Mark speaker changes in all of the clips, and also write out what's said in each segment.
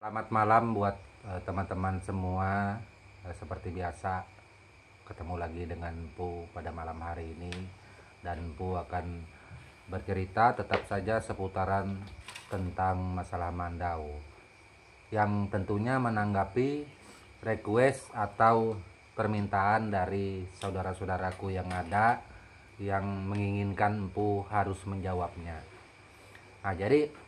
Speaker 1: Selamat malam buat teman-teman semua. Seperti biasa ketemu lagi dengan Empu pada malam hari ini, dan Empu akan bercerita tetap saja seputaran tentang masalah Mandau, yang tentunya menanggapi request atau permintaan dari saudara-saudaraku yang ada yang menginginkan Empu harus menjawabnya. Nah, jadi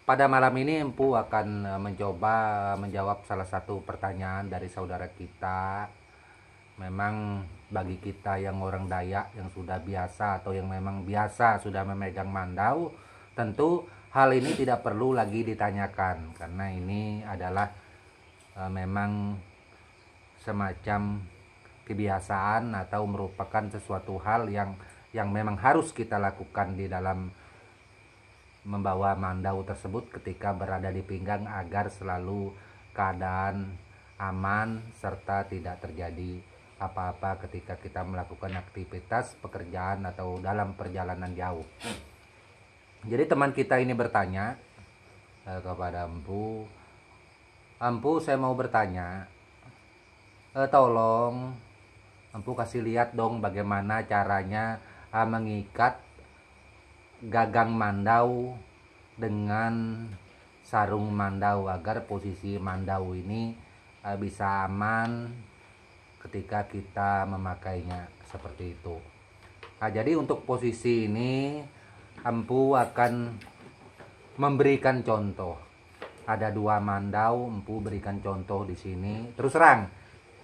Speaker 1: pada malam ini Empu akan mencoba menjawab salah satu pertanyaan dari saudara kita. Memang bagi kita yang orang Dayak yang sudah biasa atau yang memang biasa sudah memegang mandau, tentu hal ini tidak perlu lagi ditanyakan karena ini adalah memang semacam kebiasaan atau merupakan sesuatu hal yang memang harus kita lakukan di dalam membawa mandau tersebut ketika berada di pinggang agar selalu keadaan aman serta tidak terjadi apa-apa ketika kita melakukan aktivitas pekerjaan atau dalam perjalanan jauh. Jadi teman kita ini bertanya kepada Empu, saya mau bertanya, tolong Empu kasih lihat dong bagaimana caranya mengikat gagang mandau dengan sarung mandau agar posisi mandau ini bisa aman ketika kita memakainya seperti itu. Nah, jadi untuk posisi ini Empu akan memberikan contoh. Ada dua mandau, Empu berikan contoh di sini. Terus terang,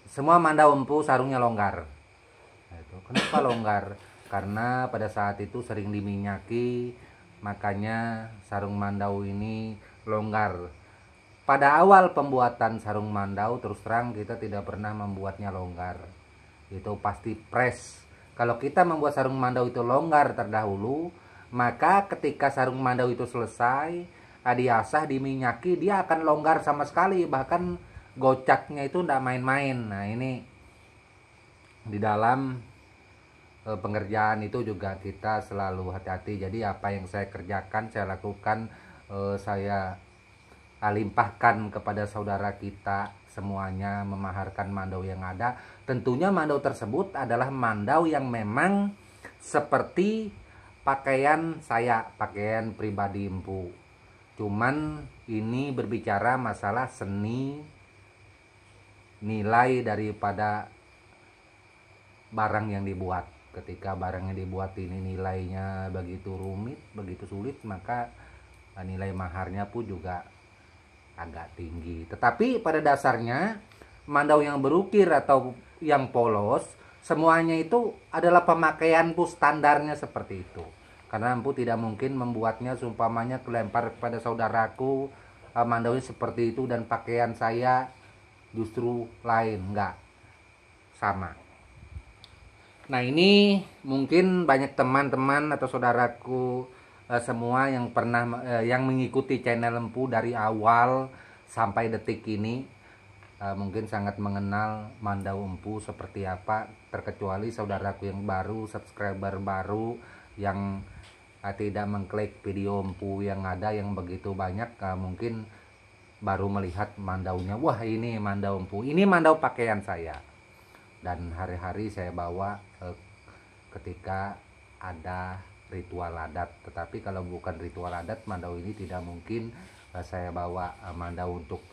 Speaker 1: semua mandau Empu sarungnya longgar. Nah, itu kenapa longgar? Karena pada saat itu sering diminyaki, makanya sarung mandau ini longgar. Pada awal pembuatan sarung mandau, terus terang kita tidak pernah membuatnya longgar. Itu pasti press. Kalau kita membuat sarung mandau itu longgar terdahulu, maka ketika sarung mandau itu selesai, diasah, diminyaki, dia akan longgar sama sekali. Bahkan gocaknya itu tidak main-main. Nah, ini di dalam pengerjaan itu juga kita selalu hati-hati. Jadi apa yang saya kerjakan, saya lakukan, saya limpahkan kepada saudara kita semuanya, memaharkan mandau yang ada. Tentunya mandau tersebut adalah mandau yang memang seperti pakaian saya, pakaian pribadi Empu. Cuman ini berbicara masalah seni, nilai daripada barang yang dibuat. Ketika barang yang dibuat ini nilainya begitu rumit, begitu sulit, maka nilai maharnya pun juga agak tinggi. Tetapi pada dasarnya mandau yang berukir atau yang polos, semuanya itu adalah pemakaian Empu, standarnya seperti itu. Karena Empu tidak mungkin membuatnya seumpamanya kelempar kepada saudaraku, mandaunya seperti itu dan pakaian saya justru lain, enggak sama. Nah, ini mungkin banyak teman-teman atau saudaraku semua yang pernah yang mengikuti channel Empu dari awal sampai detik ini mungkin sangat mengenal mandau Empu seperti apa, terkecuali saudaraku yang baru, subscriber baru yang tidak mengklik video Empu yang ada yang begitu banyak, mungkin baru melihat mandaunya. Wah, ini mandau Empu, ini mandau pakaian saya. Dan hari-hari saya bawa ketika ada ritual adat. Tetapi kalau bukan ritual adat, mandau ini tidak mungkin saya bawa. Mandau untuk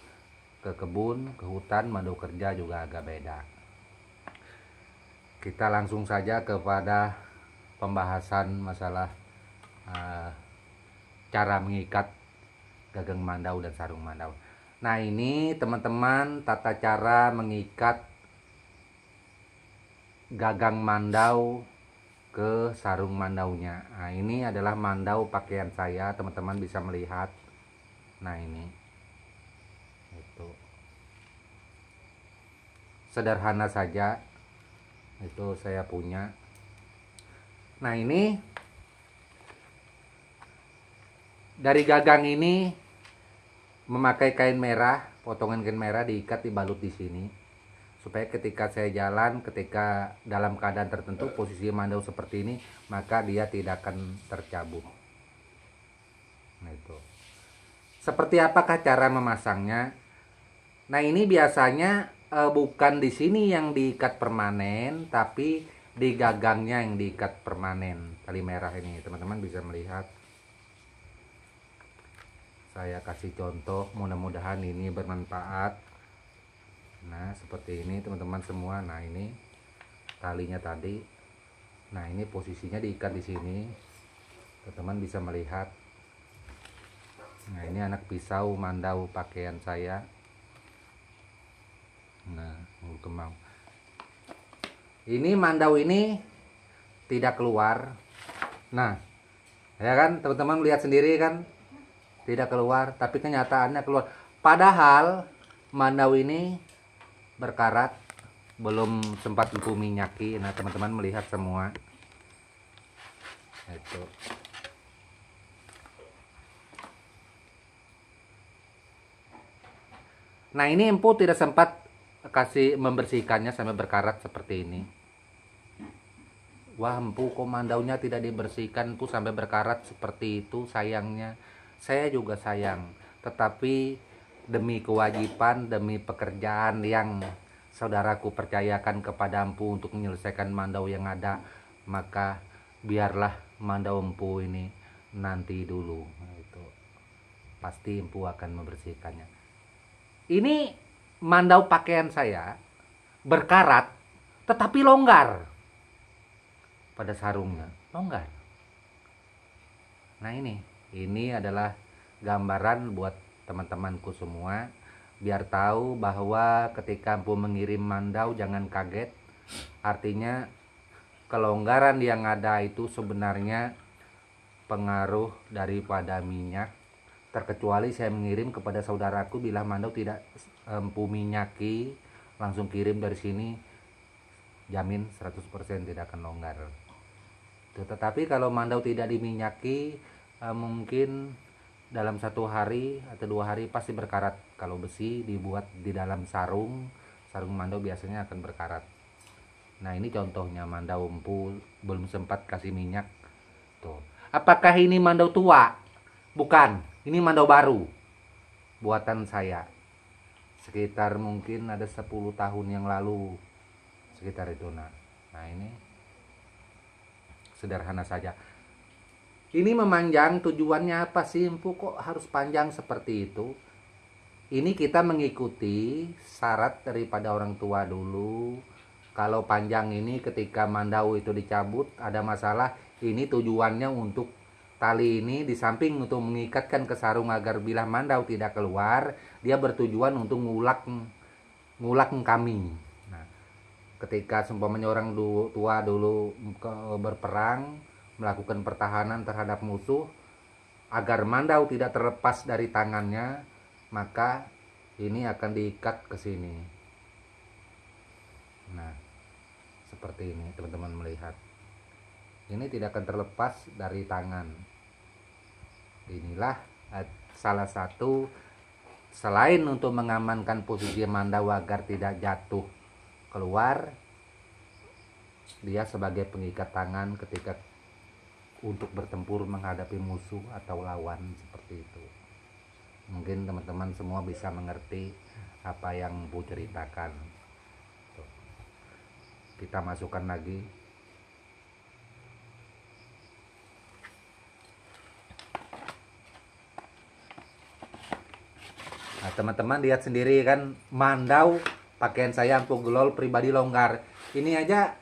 Speaker 1: ke kebun, ke hutan, mandau kerja juga agak beda. Kita langsung saja kepada pembahasan masalah cara mengikat gagang mandau dan sarung mandau. Nah, ini teman-teman tata cara mengikat gagang mandau ke sarung mandaunya. Nah, ini adalah mandau pakaian saya, teman-teman bisa melihat. Nah, ini itu sederhana saja, itu saya punya. Nah, ini dari gagang ini memakai kain merah, potongan kain merah diikat, dibalut di sini supaya ketika saya jalan, ketika dalam keadaan tertentu posisi mandau seperti ini, maka dia tidak akan tercabut. Nah, itu Seperti apakah cara memasangnya? Nah, ini biasanya bukan di sini yang diikat permanen, tapi di gagangnya yang diikat permanen. Tali merah ini, teman-teman bisa melihat. Saya kasih contoh, mudah-mudahan ini bermanfaat. Nah, seperti ini teman-teman semua. Nah, ini talinya tadi. Nah, ini posisinya diikat di sini. Teman-teman bisa melihat. Nah, ini anak pisau mandau pakaian saya. Nah, kemau. Ini mandau ini tidak keluar. Nah, ya kan teman-teman lihat sendiri kan, tidak keluar, tapi kenyataannya keluar. Padahal mandau ini berkarat, belum sempat empu minyaki. Nah, teman-teman melihat semua. Itu. Nah, ini empu tidak sempat kasih membersihkannya sampai berkarat seperti ini. Wah, empu kok mandaunya tidak dibersihkan, empu sampai berkarat seperti itu, sayangnya. Saya juga sayang, tetapi demi kewajiban, demi pekerjaan yang saudaraku percayakan kepada empu untuk menyelesaikan mandau yang ada, maka biarlah mandau empu ini nanti dulu. Nah, itu pasti empu akan membersihkannya. Ini mandau pakaian saya berkarat tetapi longgar pada sarungnya, longgar. Nah, ini adalah gambaran buat teman-temanku semua, biar tahu bahwa ketika empu mengirim mandau jangan kaget. Artinya kelonggaran yang ada itu sebenarnya pengaruh daripada minyak. Terkecuali saya mengirim kepada saudaraku bila mandau tidak empu minyaki, langsung kirim dari sini, jamin 100% tidak akan longgar. Tetapi kalau mandau tidak diminyaki, mungkin dalam 1 hari atau 2 hari pasti berkarat. Kalau besi dibuat di dalam sarung mandau biasanya akan berkarat. Nah, ini contohnya mandau empu belum sempat kasih minyak. Tuh. Apakah ini mandau tua? Bukan, ini mandau baru buatan saya. Sekitar mungkin ada 10 tahun yang lalu, sekitar itu. Nah, ini sederhana saja. Ini memanjang tujuannya apa sih, empu kok harus panjang seperti itu? Ini kita mengikuti syarat daripada orang tua dulu. Kalau panjang ini ketika mandau itu dicabut ada masalah, ini tujuannya untuk tali ini di samping untuk mengikatkan ke sarung agar bila mandau tidak keluar, dia bertujuan untuk ngulak kami. Nah, ketika seumpamanya orang tua dulu berperang, melakukan pertahanan terhadap musuh, agar mandau tidak terlepas dari tangannya, maka ini akan diikat ke sini. Nah, seperti ini teman-teman melihat. Ini tidak akan terlepas dari tangan. Inilah salah satu, selain untuk mengamankan posisi mandau agar tidak jatuh keluar, dia sebagai pengikat tangan ketika untuk bertempur menghadapi musuh atau lawan seperti itu. Mungkin teman-teman semua bisa mengerti apa yang Bu ceritakan. Tuh. Kita masukkan lagi. Nah, teman-teman lihat sendiri kan, mandau pakaian saya empu gelol pribadi longgar. Ini aja.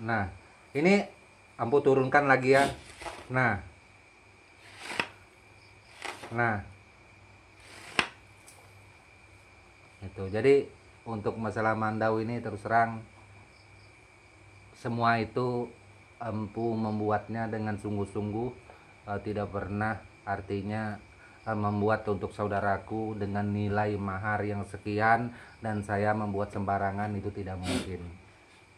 Speaker 1: Nah, ini empu turunkan lagi ya. Nah, itu. Jadi untuk masalah mandau ini terus terang semua itu empu membuatnya dengan sungguh-sungguh, tidak pernah artinya membuat untuk saudaraku dengan nilai mahar yang sekian dan saya membuat sembarangan, itu tidak mungkin.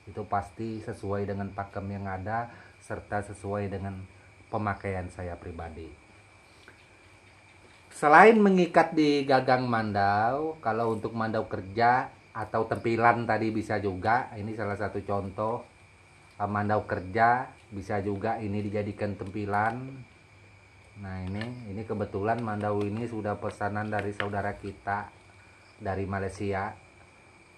Speaker 1: Itu pasti sesuai dengan pakem yang ada serta sesuai dengan pemakaian saya pribadi. Selain mengikat di gagang mandau, kalau untuk mandau kerja atau tempilan tadi bisa juga. Ini salah satu contoh mandau kerja, bisa juga ini dijadikan tempilan. Nah ini kebetulan mandau ini sudah pesanan dari saudara kita dari Malaysia,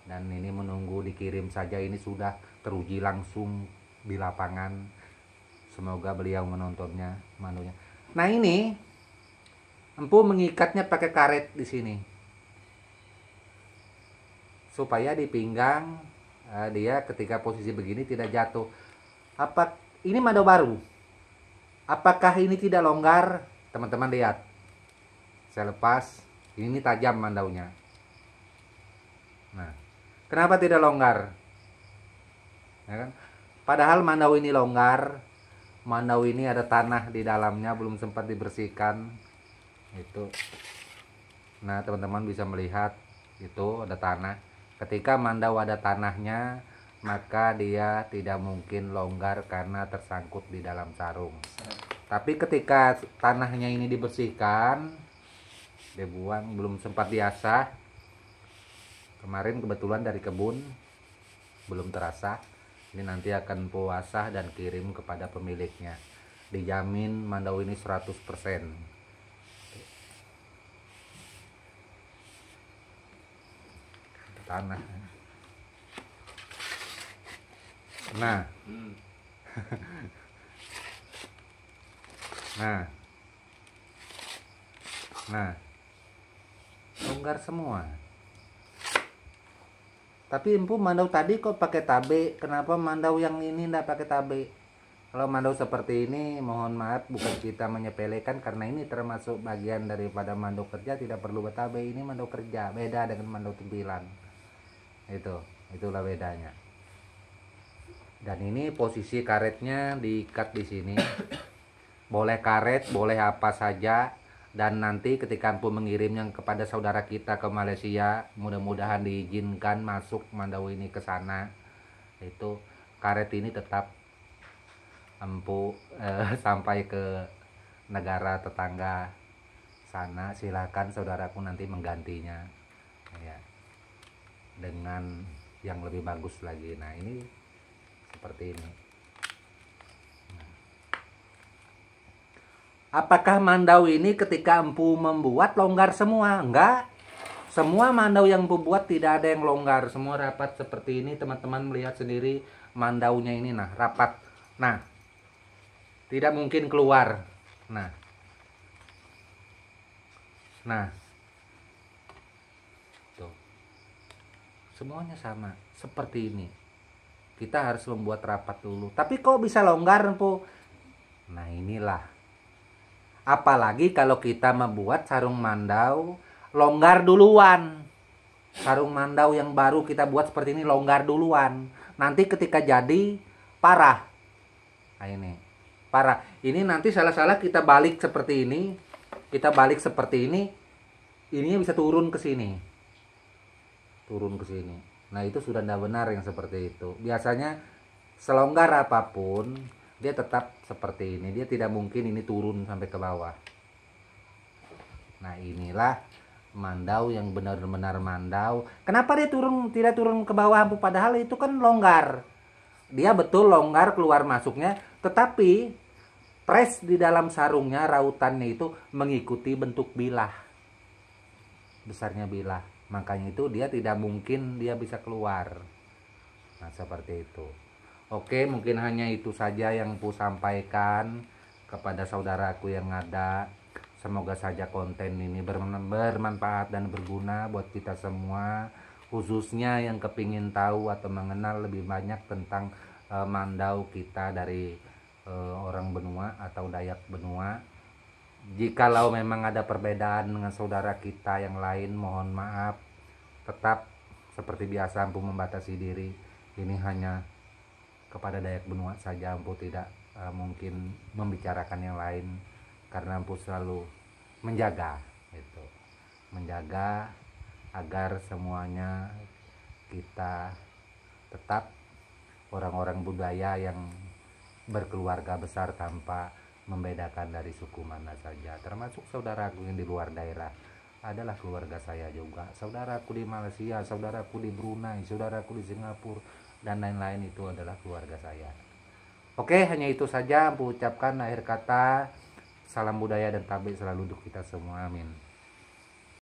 Speaker 1: dan ini menunggu dikirim saja. Ini sudah teruji langsung di lapangan. Semoga beliau menontonnya mandunya. Nah ini empu mengikatnya pakai karet di sini supaya di pinggang dia ketika posisi begini tidak jatuh. Apa ini mandau baru? Apakah ini tidak longgar? Teman-teman lihat. Saya lepas. Ini tajam mandaunya. Nah, kenapa tidak longgar? Ya kan? Padahal mandau ini longgar. Mandau ini ada tanah di dalamnya, belum sempat dibersihkan. Itu. Nah, teman-teman bisa melihat itu ada tanah. Ketika mandau ada tanahnya, maka dia tidak mungkin longgar karena tersangkut di dalam sarung. Tapi ketika tanahnya ini dibersihkan, dibuang, belum sempat diasah. Kemarin kebetulan dari kebun, belum terasah. Ini nanti akan puasah dan kirim kepada pemiliknya. Dijamin mandau ini 100%. Tanah. Nah. Nah. Longgar semua. Tapi empu mandau tadi kok pakai tabe. Kenapa mandau yang ini enggak pakai tabe? Kalau mandau seperti ini, mohon maaf, bukan kita menyepelekan, karena ini termasuk bagian daripada mandau kerja, tidak perlu bertabe. Ini mandau kerja, beda dengan mandau tempilan. Itulah bedanya. Dan ini posisi karetnya diikat di sini. Boleh karet, boleh apa saja. Dan nanti ketika empu mengirimnya kepada saudara kita ke Malaysia, mudah-mudahan diizinkan masuk mandau ini ke sana. Itu karet ini tetap empu sampai ke negara tetangga sana. Silakan saudaraku nanti menggantinya ya, dengan yang lebih bagus lagi. Nah ini seperti ini. Apakah mandau ini ketika empu membuat longgar semua? Enggak. Semua mandau yang empu buat tidak ada yang longgar. Semua rapat seperti ini. Teman-teman melihat sendiri mandaunya ini. Nah, rapat. Nah, tidak mungkin keluar. Nah. Tuh. Semuanya sama. Seperti ini. Kita harus membuat rapat dulu. Tapi kok bisa longgar, empu? Nah, inilah. Apalagi kalau kita membuat sarung mandau longgar duluan. Sarung mandau yang baru kita buat seperti ini longgar duluan. Nanti ketika jadi parah. Nah ini parah. Ini nanti salah-salah kita balik seperti ini. Kita balik seperti ini. Ininya bisa turun ke sini. Turun ke sini. Nah itu sudah tidak benar yang seperti itu. Biasanya selonggar apapun, dia tetap seperti ini. Dia tidak mungkin ini turun sampai ke bawah. Nah inilah mandau yang benar-benar mandau. Kenapa dia tidak turun ke bawah? Padahal itu kan longgar. Dia betul longgar keluar masuknya. Tetapi press di dalam sarungnya, rautannya itu mengikuti bentuk bilah. Besarnya bilah. Makanya itu dia tidak mungkin dia bisa keluar. Nah seperti itu. Oke, mungkin hanya itu saja yang ku sampaikan kepada saudaraku yang ada. Semoga saja konten ini bermanfaat dan berguna buat kita semua, khususnya yang kepingin tahu atau mengenal lebih banyak tentang mandau kita dari orang benua atau Dayak benua. Jikalau memang ada perbedaan dengan saudara kita yang lain, mohon maaf. Tetap seperti biasa empu membatasi diri. Ini hanya kepada Dayak benua saja, empu tidak mungkin membicarakan yang lain, karena empu selalu menjaga itu, menjaga agar semuanya kita tetap orang-orang budaya yang berkeluarga besar tanpa membedakan dari suku mana saja. Termasuk saudaraku yang di luar daerah adalah keluarga saya juga. Saudaraku di Malaysia, saudaraku di Brunei, saudaraku di Singapura, dan lain-lain itu adalah keluarga saya. Oke, hanya itu saja aku ucapkan akhir kata. Salam budaya dan tabe selalu untuk kita semua, amin.